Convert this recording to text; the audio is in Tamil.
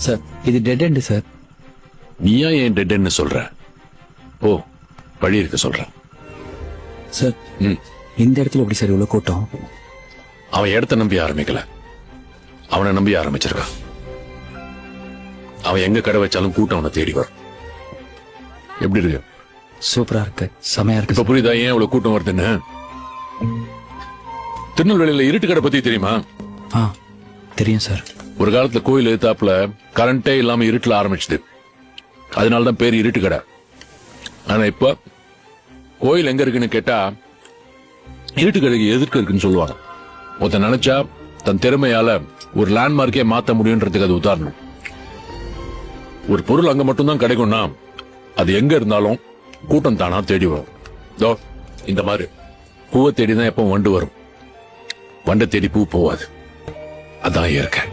சார் இது டெட் எண்டு சார். நீயா ஏன் டெட்ன்னு சொல்ற? ஓ, வழி இருக்க சொல்ற. சார் இந்த இடத்துல எப்படி சார் இவ்வளவு கூட்டம்? அவன் இடத்த நம்பி ஆரம்பிக்கல, அவனை நம்பி ஆரம்பிச்சிருக்கான். அவன் எங்க கடை வச்சாலும் கூட்டம் அவனை தேடி வரும். எப்படி இருக்கு? சூப்பரா இருக்கு, செமையா இருக்கு. இப்ப புரியுதா ஏன் இவ்வளவு கூட்டம் வருதுன்னு? திருநெல்வேலியில இருட்டு கடை பத்தி தெரியுமா? தெரியும் சார். ஒரு காலத்துல கோயில் எதிர்த்தாப்புல கரண்டே இல்லாம இருட்டுல ஆரம்பிச்சது, அதனாலதான் பேர் இருட்டு கடை. ஆனா இப்ப கோயில் எங்க இருக்குன்னு கேட்டா இருட்டு கடைக்கு எதிர்க்க இருக்குன்னு சொல்லுவாங்க. ஒருத்தன் நினைச்சா தன் திறமையால ஒரு லேண்ட்மார்க்கே மாத்த முடியும்ன்றதுக்கு அது உதாரணம். ஒரு பொருள் அங்க மட்டும்தான் கிடைக்கும்னா அது எங்க இருந்தாலும் கூட்டம் தானா தேடி வரும். தோ இந்த மாதிரி பூவை தேடிதான் எப்பவும் வண்டு வரும், வண்டை தேடி பூ போவாது. அதான் இயற்கை.